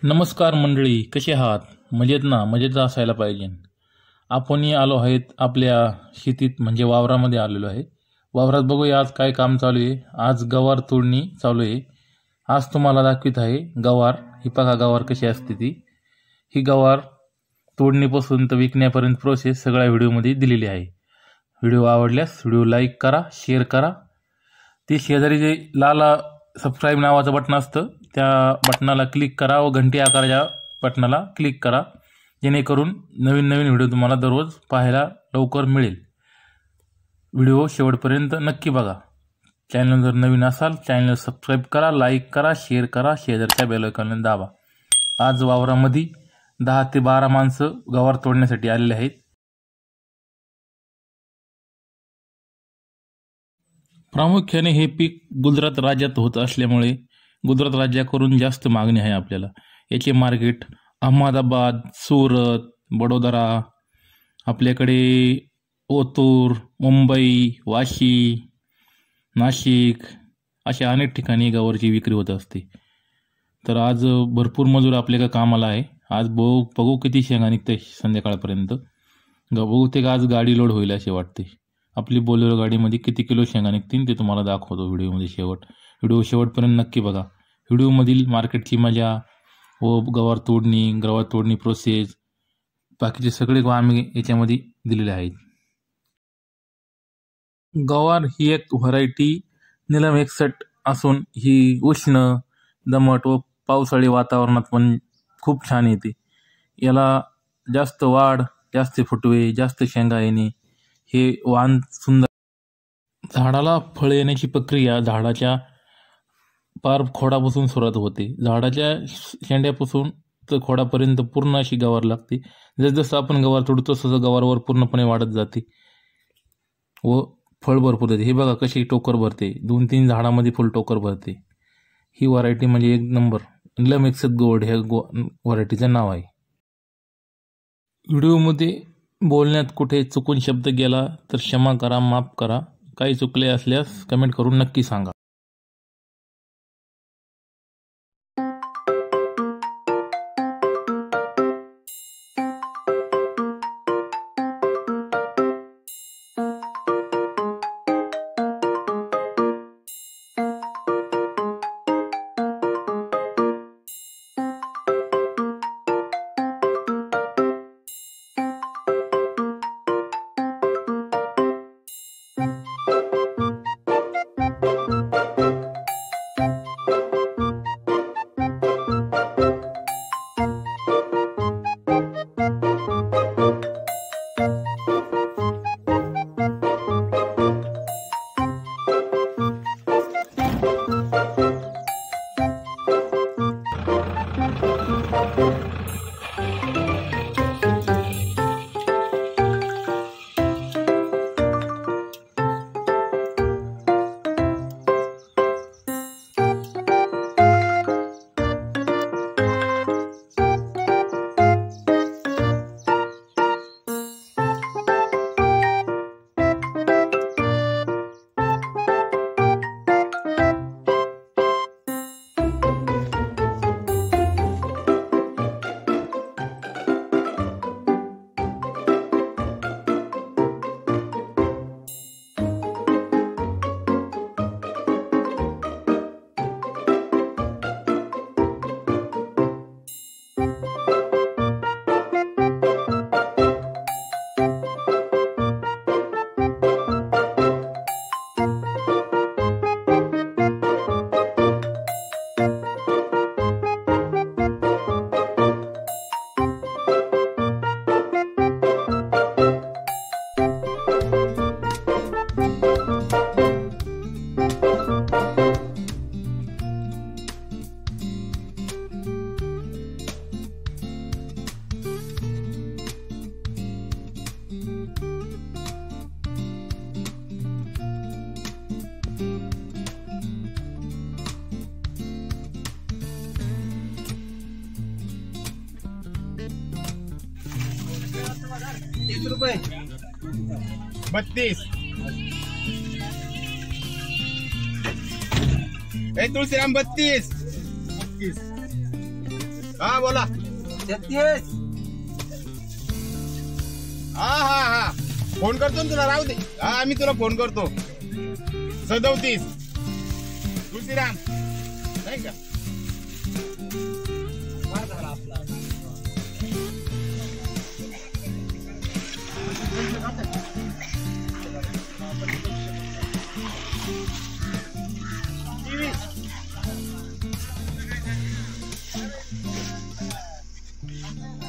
नमस्कार मंडळी, कसे आहात? मजेत ना? मजेत असायला पाहिजे. आपणही आलो आहेत आपल्या शेतीत म्हणजे वावरामध्ये आलेलो आहे. वावरात बघूया आज काय काम चालू आहे. आज गवार तोडणी चालू आहे. आज तुम्हाला दाखवित आहे गवार. ही बघा गवार कशी असते ती. ही गवार तोडणीपासून तर विकण्यापर्यंत प्रोसेस सगळ्या व्हिडिओमध्ये दिलेली आहे. व्हिडिओ आवडल्यास व्हिडिओ लाईक करा, शेअर करा. ती शेजारी जे लाल सबस्क्राईब नावाचं बटन असतं त्या बटनाला क्लिक करा व घंटी आकाराच्या बटनाला क्लिक करा, जेणेकरून नवीन नवीन व्हिडिओ तुम्हाला दररोज पाहायला लवकर मिळेल. व्हिडिओ शेवटपर्यंत नक्की बघा. चॅनल जर नवीन असाल चॅनल सबस्क्राईब करा, लाईक करा, शेअर करा, शेजारच्या बेल आयकॉनला दाबा. आज वावरामध्ये 10 ते 12 माणसं गवार तोडण्यासाठी आलेले आहेत. प्रामुख्याने हे पीक गुजरात राज्यात होत असल्यामुळे गुजरात राज्याकडून जास्त मागणी आहे. आपल्याला याचे मार्केट अहमदाबाद, सुरत, वडोदरा, आपल्याकडे ओतूर, मुंबई, वाशी, नाशिक अशा अनेक ठिकाणी गवारची विक्री होत असते. तर आज भरपूर मजूर आपल्याकडे कामाला आहे. आज बघू किती शेंगा निघते संध्याकाळपर्यंत. बहुतेक आज गाडी लोड होईल असे वाटते. आपली बोलेरो गाडीमध्ये किती किलो शेंगा निघतील ते तुम्हाला दाखवतो व्हिडिओमध्ये. व्हिडिओ शेवटपर्यंत नक्की बघा. व्हिडिओमधील मार्केटची मजा व गवार तोडणी प्रोसेस बाकीचे सगळे आम्ही याच्यामध्ये दिलेले आहेत. गवार ही एक व्हरायटी नीलम 61 असून ही उष्ण, दमट व पावसाळी वातावरणात पण खूप छान येते. याला जास्त वाढ, जास्त फुटवे, जास्त शेंगा येणे हे वाण सुंदर. झाडाला फळ येण्याची प्रक्रिया झाडाच्या पार खोडापासून सुरुवात होते. झाडाच्या शेंड्यापासून तर खोडापर्यंत पूर्ण अशी गवार लागते. जसजसं आपण गवार तोडतो तसं गवारवर पूर्णपणे वाढत जाते व फळ भरपूर देते. हे बघा कशी टोकर भरते. 2-3 झाडामध्ये फुल टोकर भरते. ही व्हरायटी म्हणजे एक नंबर. नीलम 61 गोल्ड ह्या व्हरायटीचं नाव आहे. व्हिडिओमध्ये बोलण्यात कुठे चुकून शब्द गेला तर क्षमा करा, माफ करा. काही चुकले असल्यास कमेंट करून नक्की सांगा. ₹30 32 तुलसीराम 32 हा बोला. 36. हा फोन करतो ना तुला, राहू दे. हा मी तुला फोन करतो. 37 तुळशीराम नाही का.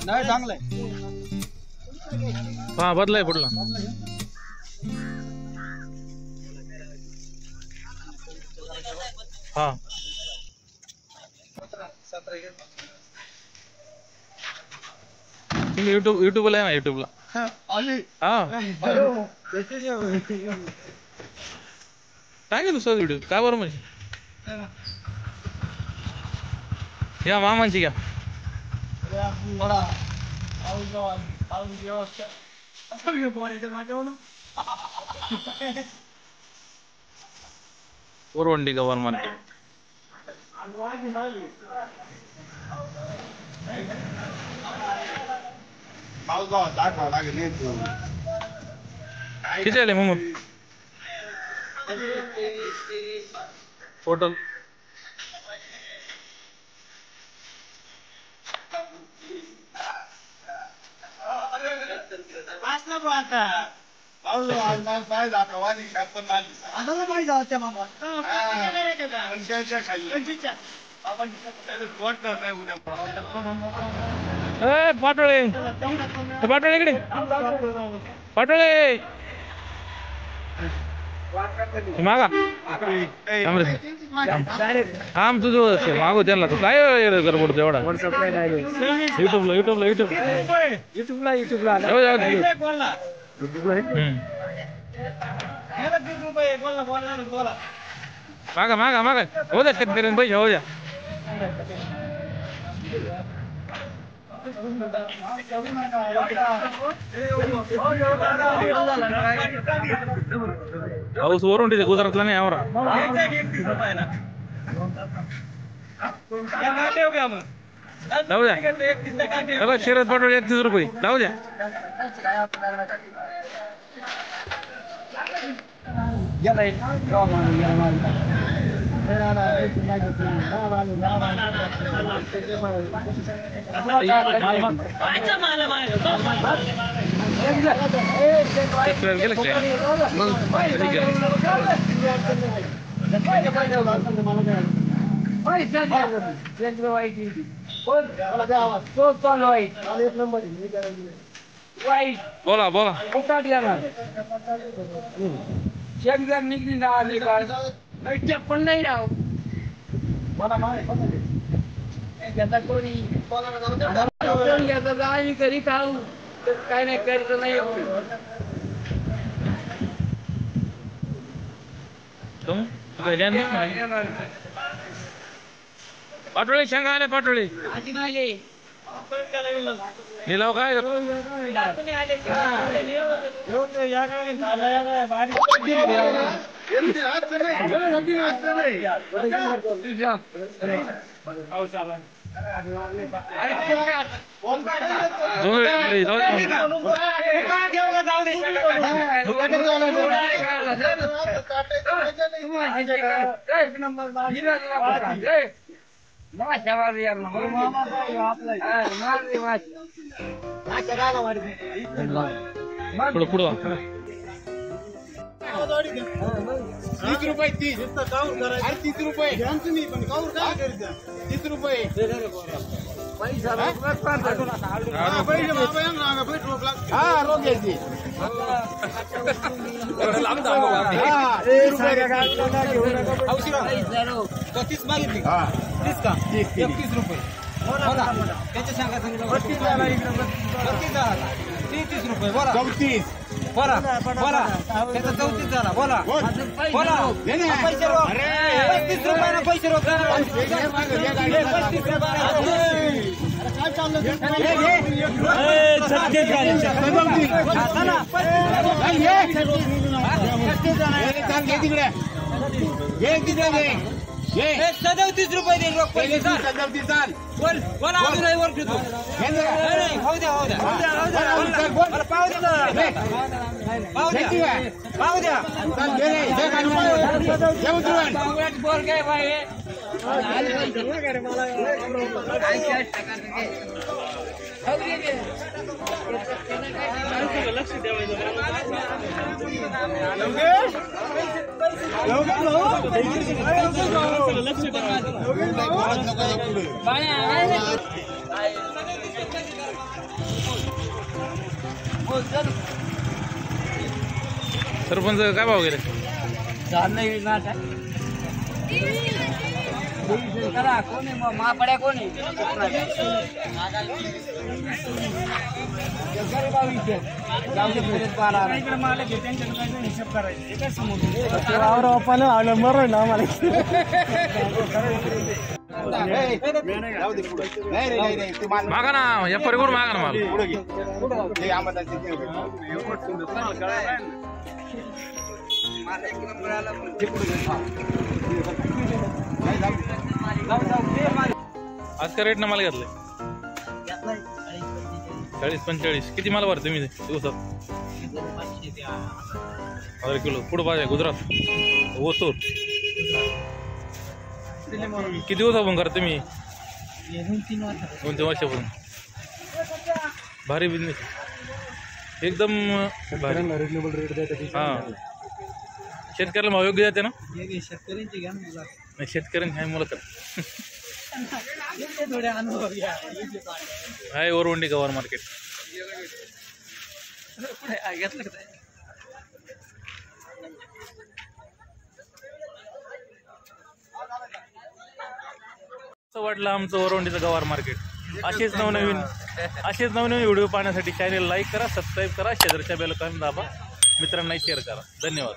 नाही चांगलंय. हा बदलाय पुढला. हा युट्यूबला आहे ना, युट्यूबला. हा काय का दुसरा व्हिडिओ काय बरं म्हणजे या मामांची घ्या. कोरवंडी गव्हाण मार्केट. किती आले मग टोटल? पाटोळे पाटोळे इकडे पाटोळे मागा आम तुझं मागो त्यांना तू काय गडबड एवढा. युट्यूबला मागा मागा मागा हो द्या शेतकऱ्यांनी पैसे हो द्या. पाऊस वरून तिथे गुजरातला नाही आवरा. जाऊ द्या शरद पाटोळे 31 रुपये जाऊ द्या. बोला बोला पण नाही राव कोणी घरी खाऊ काय नाही करत नाही. पाटोळे शेंगा आले पाटोळे निलाव काय पुढं पुढं 30 रुपये 30 30 रुपये 30 रुपये हा रोग घ्यायची. मागितली 30 का 31 रुपये त्याच्या सांगा 30 रुपये बोला 34 बोला बोला त्याचा 34 झाला बोला बोला पैसे रोख 35 रुपयाला पैसे रोख 35 रुपये 37 रुपये देईल रोख पैसे चाल. बोल बोला अजूनही वर ठेवतो. नाही, होऊ द्या मला पाव द्या. पाव द्या. बोल काय भाई लक्ष सरपंच काय भाव गेले? कोणी महापड्या कोणी मागा ना या परिकोड मागा ना मला. आज का रेट ना मला घेतलंय 40-45. किती माल भरते मी दिवसात? 1000 किलो. पुढं पाहिजे गुजरात ओतूर. किती दिवसापासून करते मी? 2-3 वर्षापासून. भारी बिझनेस एकदम भारी. हा शेतकऱ्याला भाव योग्य जाते ना? शेतकऱ्यांची घ्या नाही शेतकऱ्यांची आहे मुलं थोडे अनुभव घ्या. आहे ओरवंडी गवार मार्केट. वाटलं आमचं ओरवंडीचं गवार मार्केट. असेच नवनवीन व्हिडिओ पाहण्यासाठी चॅनल लाईक करा, सबस्क्राईब करा, शेजारच्या बेल आयकॉन दाबा, मित्रांना शेअर करा. धन्यवाद.